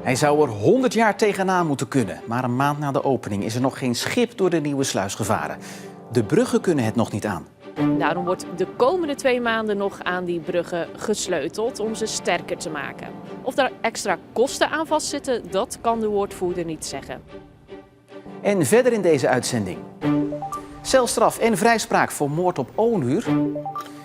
Hij zou er 100 jaar tegenaan moeten kunnen. Maar een maand na de opening is er nog geen schip door de Nieuwe Sluis gevaren. De bruggen kunnen het nog niet aan. Daarom wordt de komende 2 maanden nog aan die bruggen gesleuteld om ze sterker te maken. Of daar extra kosten aan vastzitten, dat kan de woordvoerder niet zeggen. En verder in deze uitzending. Celstraf en vrijspraak voor moord op Onur.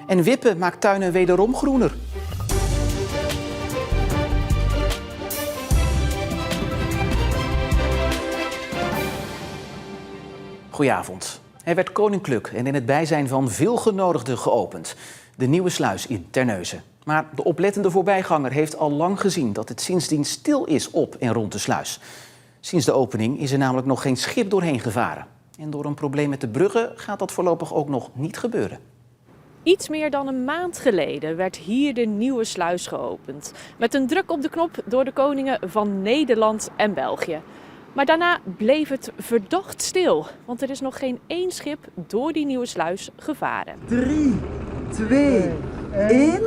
En wippen maakt tuinen wederom groener. Goedenavond. Hij werd koninklijk en in het bijzijn van veel genodigden geopend. De Nieuwe Sluis in Terneuzen. Maar de oplettende voorbijganger heeft al lang gezien dat het sindsdien stil is op en rond de sluis. Sinds de opening is er namelijk nog geen schip doorheen gevaren. En door een probleem met de bruggen gaat dat voorlopig ook nog niet gebeuren. Iets meer dan een maand geleden werd hier de Nieuwe Sluis geopend. Met een druk op de knop door de koningen van Nederland en België. Maar daarna bleef het verdacht stil, want er is nog geen één schip door die Nieuwe Sluis gevaren. 3, 2, 1.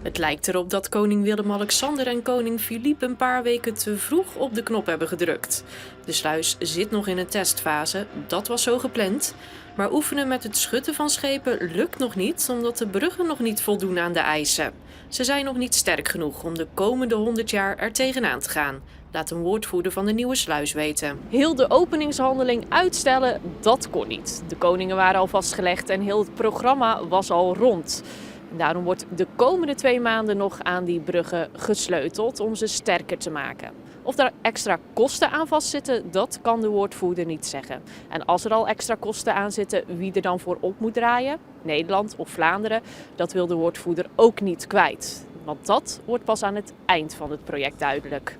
Het lijkt erop dat koning Willem-Alexander en koning Filip een paar weken te vroeg op de knop hebben gedrukt. De sluis zit nog in een testfase, dat was zo gepland. Maar oefenen met het schutten van schepen lukt nog niet, omdat de bruggen nog niet voldoen aan de eisen. Ze zijn nog niet sterk genoeg om de komende 100 jaar er tegenaan te gaan, laat een woordvoerder van de Nieuwe Sluis weten. Heel de openingshandeling uitstellen, dat kon niet. De koningen waren al vastgelegd en heel het programma was al rond. En daarom wordt de komende 2 maanden nog aan die bruggen gesleuteld om ze sterker te maken. Of daar extra kosten aan vastzitten, dat kan de woordvoerder niet zeggen. En als er al extra kosten aan zitten, wie er dan voor op moet draaien, Nederland of Vlaanderen, dat wil de woordvoerder ook niet kwijt. Want dat wordt pas aan het eind van het project duidelijk.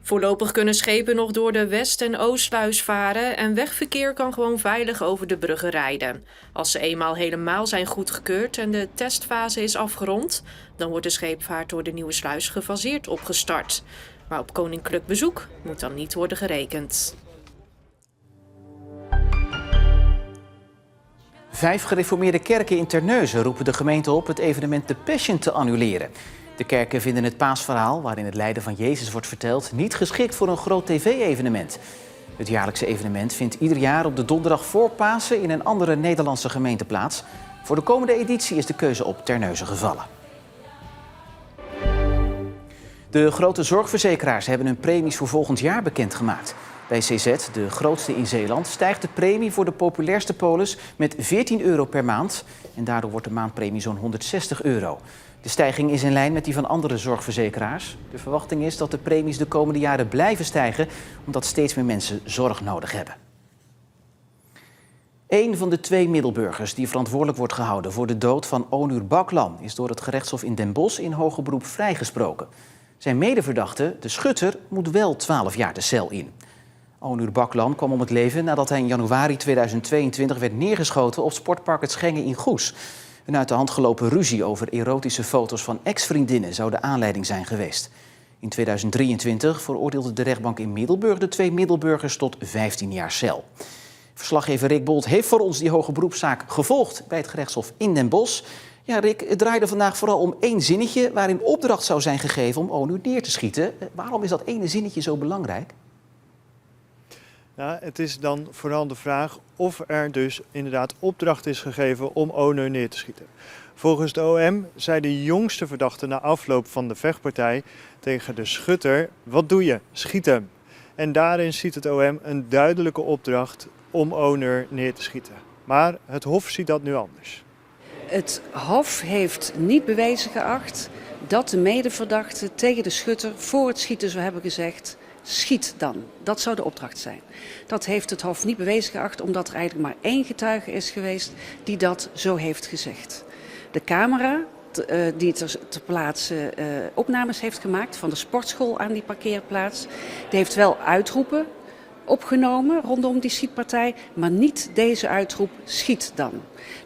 Voorlopig kunnen schepen nog door de West- en Oostsluis varen en wegverkeer kan gewoon veilig over de bruggen rijden. Als ze eenmaal helemaal zijn goedgekeurd en de testfase is afgerond, dan wordt de scheepvaart door de Nieuwe Sluis gefaseerd opgestart. Maar op koninklijk bezoek moet dan niet worden gerekend. 5 gereformeerde kerken in Terneuzen roepen de gemeente op het evenement The Passion te annuleren. De kerken vinden het paasverhaal, waarin het lijden van Jezus wordt verteld, niet geschikt voor een groot tv-evenement. Het jaarlijkse evenement vindt ieder jaar op de donderdag voor Pasen in een andere Nederlandse gemeente plaats. Voor de komende editie is de keuze op Terneuzen gevallen. De grote zorgverzekeraars hebben hun premies voor volgend jaar bekendgemaakt. Bij CZ, de grootste in Zeeland, stijgt de premie voor de populairste polis met €14 per maand. En daardoor wordt de maandpremie zo'n €160. De stijging is in lijn met die van andere zorgverzekeraars. De verwachting is dat de premies de komende jaren blijven stijgen, omdat steeds meer mensen zorg nodig hebben. Een van de 2 Middelburgers die verantwoordelijk wordt gehouden voor de dood van Onur Baklan is door het gerechtshof in Den Bosch in hoger beroep vrijgesproken. Zijn medeverdachte, de schutter, moet wel 12 jaar de cel in. Onur Baklan kwam om het leven nadat hij in januari 2022 werd neergeschoten op sportpark Het Schengen in Goes. Een uit de hand gelopen ruzie over erotische foto's van ex-vriendinnen zou de aanleiding zijn geweest. In 2023 veroordeelde de rechtbank in Middelburg de 2 Middelburgers tot 15 jaar cel. Verslaggever Rick Bolt heeft voor ons die hoge beroepszaak gevolgd bij het gerechtshof in Den Bosch. Ja, Rick, het draaide vandaag vooral om 1 zinnetje waarin opdracht zou zijn gegeven om Onur neer te schieten. Waarom is dat ene zinnetje zo belangrijk? Ja, het is dan vooral de vraag of er dus inderdaad opdracht is gegeven om Onur neer te schieten. Volgens de OM zei de jongste verdachte na afloop van de vechtpartij tegen de schutter: "Wat doe je? Schiet hem." En daarin ziet het OM een duidelijke opdracht om Onur neer te schieten. Maar het Hof ziet dat nu anders. Het Hof heeft niet bewezen geacht dat de medeverdachte tegen de schutter voor het schieten zou hebben gezegd: "Schiet dan." Dat zou de opdracht zijn. Dat heeft het Hof niet bewezen geacht, omdat er eigenlijk maar 1 getuige is geweest die dat zo heeft gezegd. De camera die ter plaatse opnames heeft gemaakt van de sportschool aan die parkeerplaats, die heeft wel uitroepen opgenomen rondom die schietpartij, maar niet deze uitroep: "Schiet dan."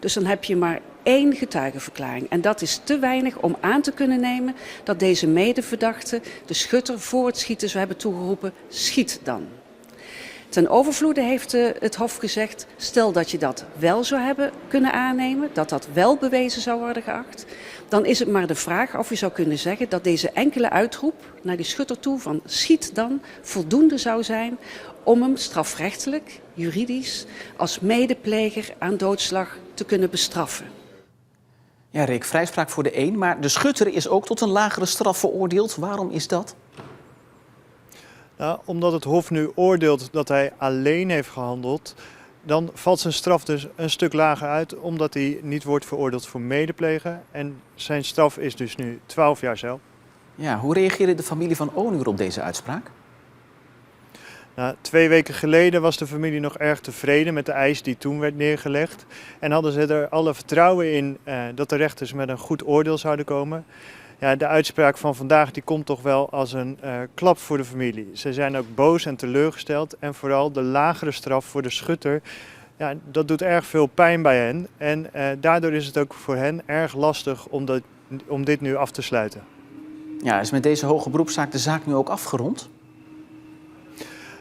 Dus dan heb je maar 1 getuigenverklaring. En dat is te weinig om aan te kunnen nemen dat deze medeverdachte de schutter voor het schieten zou hebben toegeroepen: "Schiet dan." Ten overvloede heeft het Hof gezegd: stel dat je dat wel zou hebben kunnen aannemen, dat dat wel bewezen zou worden geacht, Dan is het maar de vraag of je zou kunnen zeggen dat deze enkele uitroep naar die schutter toe van schiet dan voldoende zou zijn om hem strafrechtelijk, juridisch, als medepleger aan doodslag te kunnen bestraffen. Ja, Rick, vrijspraak voor de een, maar de schutter is ook tot een lagere straf veroordeeld. Waarom is dat? Nou, omdat het Hof nu oordeelt dat hij alleen heeft gehandeld, dan valt zijn straf dus een stuk lager uit, omdat hij niet wordt veroordeeld voor medeplegen. En zijn straf is dus nu 12 jaar cel. Ja, hoe reageerde de familie van Onur op deze uitspraak? Nou, 2 weken geleden was de familie nog erg tevreden met de eis die toen werd neergelegd. En hadden ze er alle vertrouwen in dat de rechters met een goed oordeel zouden komen. Ja, de uitspraak van vandaag die komt toch wel als een klap voor de familie. Ze zijn ook boos en teleurgesteld. En vooral de lagere straf voor de schutter, ja, dat doet erg veel pijn bij hen. En daardoor is het ook voor hen erg lastig om dit nu af te sluiten. Ja, is met deze hoge beroepszaak de zaak nu ook afgerond?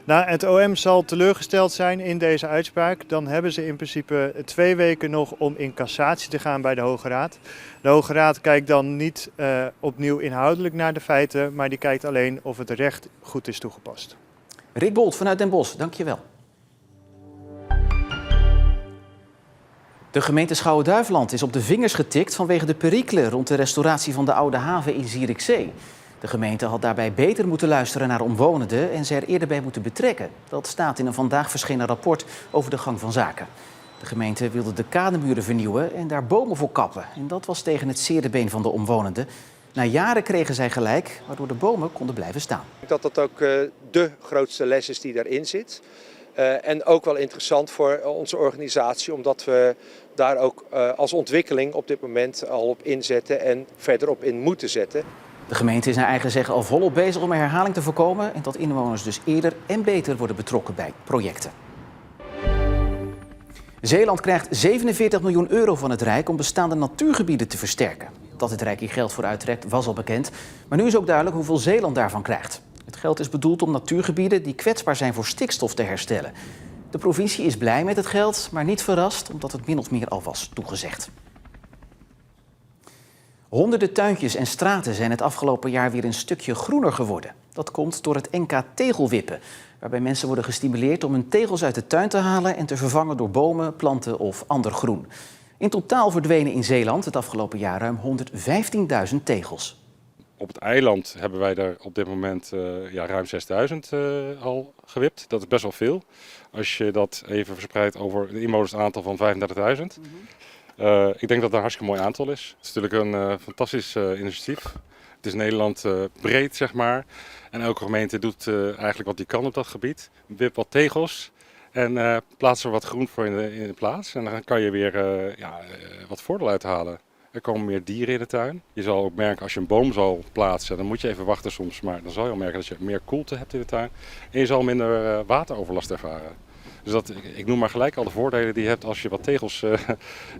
Nou, het OM zal teleurgesteld zijn in deze uitspraak. Dan hebben ze in principe 2 weken nog om in cassatie te gaan bij de Hoge Raad. De Hoge Raad kijkt dan niet opnieuw inhoudelijk naar de feiten, maar die kijkt alleen of het recht goed is toegepast. Rick Bolt vanuit Den Bosch, dank je wel. De gemeente Schouwen-Duiveland is op de vingers getikt vanwege de perikelen rond de restauratie van de Oude Haven in Zierikzee. De gemeente had daarbij beter moeten luisteren naar omwonenden en ze er eerder bij moeten betrekken. Dat staat in een vandaag verschenen rapport over de gang van zaken. De gemeente wilde de kademuren vernieuwen en daar bomen voor kappen. En dat was tegen het zere been van de omwonenden. Na jaren kregen zij gelijk, waardoor de bomen konden blijven staan. Ik denk dat dat ook de grootste les is die daarin zit. En ook wel interessant voor onze organisatie, omdat we daar ook als ontwikkeling op dit moment al op inzetten en verder op in moeten zetten. De gemeente is naar eigen zeggen al volop bezig om een herhaling te voorkomen en dat inwoners dus eerder en beter worden betrokken bij projecten. Zeeland krijgt 47 miljoen euro van het Rijk om bestaande natuurgebieden te versterken. Dat het Rijk hier geld voor uittrekt was al bekend, maar nu is ook duidelijk hoeveel Zeeland daarvan krijgt. Het geld is bedoeld om natuurgebieden die kwetsbaar zijn voor stikstof te herstellen. De provincie is blij met het geld, maar niet verrast omdat het min of meer al was toegezegd. Honderden tuintjes en straten zijn het afgelopen jaar weer een stukje groener geworden. Dat komt door het NK Tegelwippen, waarbij mensen worden gestimuleerd om hun tegels uit de tuin te halen en te vervangen door bomen, planten of ander groen. In totaal verdwenen in Zeeland het afgelopen jaar ruim 115.000 tegels. Op het eiland hebben wij er op dit moment ruim 6000 al gewipt. Dat is best wel veel. Als je dat even verspreidt over het inwonersaantal van 35.000. Ik denk dat dat een hartstikke mooi aantal is. Het is natuurlijk een fantastisch initiatief. Het is Nederland breed, zeg maar. En elke gemeente doet eigenlijk wat die kan op dat gebied. Wip wat tegels en plaats er wat groen voor in de plaats. En dan kan je weer wat voordeel uithalen. Er komen meer dieren in de tuin. Je zal ook merken als je een boom zal plaatsen, dan moet je even wachten soms. Maar dan zal je al merken dat je meer koelte hebt in de tuin. En je zal minder wateroverlast ervaren. Dus ik noem maar gelijk al de voordelen die je hebt als je wat tegels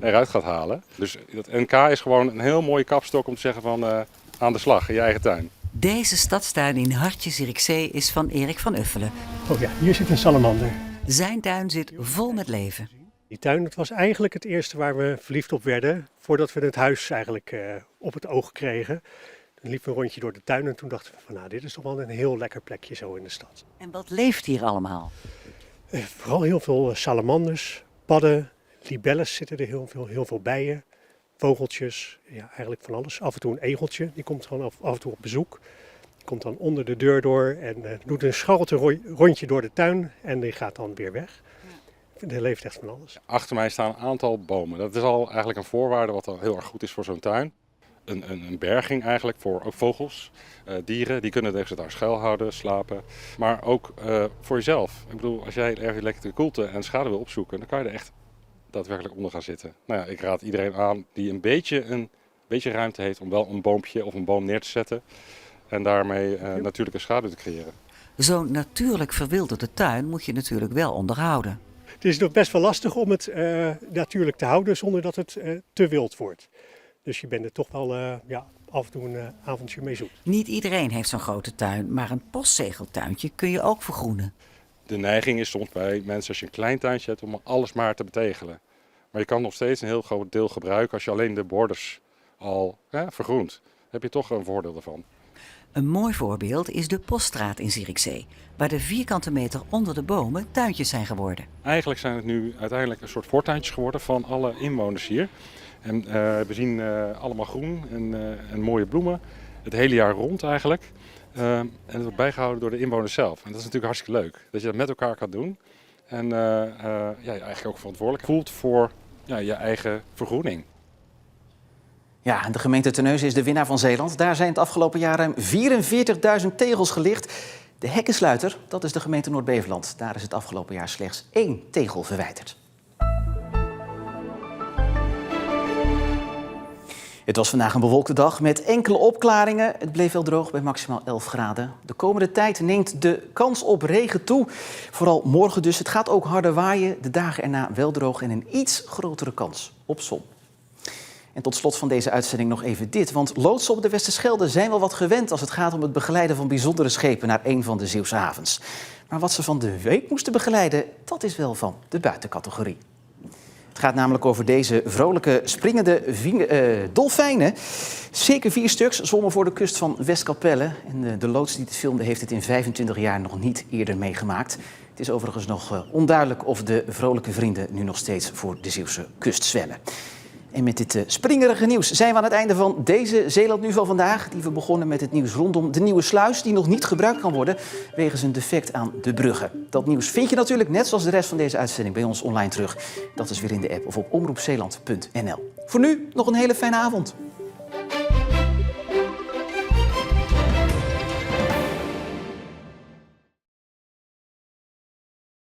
eruit gaat halen. Dus dat NK is gewoon een heel mooie kapstok om te zeggen van aan de slag in je eigen tuin. Deze stadstuin in Hartje Zierikzee is van Erik van Uffelen. Oh ja, hier zit een salamander. Zijn tuin zit vol met leven. Die tuin, dat was eigenlijk het eerste waar we verliefd op werden, voordat we het huis eigenlijk op het oog kregen. Dan liepen we een rondje door de tuin en toen dachten we van nou, dit is toch wel een heel lekker plekje zo in de stad. En wat leeft hier allemaal? Vooral heel veel salamanders, padden, libelles zitten er heel veel bijen, vogeltjes, ja, eigenlijk van alles. Af en toe een egeltje, die komt gewoon af en toe op bezoek. Die komt dan onder de deur door en doet een scharreltje rondje door de tuin en die gaat dan weer weg. Er leeft echt van alles. Achter mij staan een aantal bomen. Dat is al eigenlijk een voorwaarde wat al heel erg goed is voor zo'n tuin. Een berging eigenlijk voor ook vogels, dieren. Die kunnen zich daar schuilhouden, slapen. Maar ook voor jezelf. Ik bedoel, als jij ergens lekker de koelte en schade wil opzoeken, dan kan je er echt daadwerkelijk onder gaan zitten. Nou ja, ik raad iedereen aan die een beetje ruimte heeft om wel een boompje of een boom neer te zetten. En daarmee natuurlijke schaduw te creëren. Zo'n natuurlijk verwilderde tuin moet je natuurlijk wel onderhouden. Het is nog best wel lastig om het natuurlijk te houden zonder dat het te wild wordt. Dus je bent er toch wel af en toe een avondje mee zoet. Niet iedereen heeft zo'n grote tuin, maar een postzegeltuintje kun je ook vergroenen. De neiging is soms bij mensen als je een klein tuintje hebt om alles maar te betegelen. Maar je kan nog steeds een heel groot deel gebruiken als je alleen de borders al vergroend. Dan heb je toch een voordeel ervan. Een mooi voorbeeld is de Poststraat in Zierikzee, waar de vierkante meter onder de bomen tuintjes zijn geworden. Eigenlijk zijn het nu uiteindelijk een soort voortuintjes geworden van alle inwoners hier. En we zien allemaal groen en mooie bloemen, het hele jaar rond eigenlijk. En het wordt bijgehouden door de inwoners zelf. En dat is natuurlijk hartstikke leuk, dat je dat met elkaar kan doen. En je eigenlijk ook verantwoordelijk voelt voor je eigen vergroening. Ja, en de gemeente Terneuzen is de winnaar van Zeeland. Daar zijn het afgelopen jaar ruim 44.000 tegels gelicht. De hekkensluiter, dat is de gemeente Noord-Beveland. Daar is het afgelopen jaar slechts 1 tegel verwijderd. Het was vandaag een bewolkte dag met enkele opklaringen. Het bleef wel droog bij maximaal 11 graden. De komende tijd neemt de kans op regen toe. Vooral morgen dus. Het gaat ook harder waaien. De dagen erna wel droog en een iets grotere kans op zon. En tot slot van deze uitzending nog even dit. Want loodsen op de Westerschelde zijn wel wat gewend als het gaat om het begeleiden van bijzondere schepen naar een van de Zeeuwse havens. Maar wat ze van de week moesten begeleiden, dat is wel van de buitencategorie. Het gaat namelijk over deze vrolijke springende dolfijnen. Zeker 4 stuks zwommen voor de kust van Westkapelle. En de loods die dit filmde heeft het in 25 jaar nog niet eerder meegemaakt. Het is overigens nog onduidelijk of de vrolijke vrienden nu nog steeds voor de Zeeuwse kust zwemmen. En met dit springerige nieuws zijn we aan het einde van deze Zeeland Nu van vandaag. Die we begonnen met het nieuws rondom de nieuwe sluis die nog niet gebruikt kan worden wegens een defect aan de bruggen. Dat nieuws vind je natuurlijk net zoals de rest van deze uitzending bij ons online terug. Dat is weer in de app of op omroepzeeland.nl. Voor nu nog een hele fijne avond.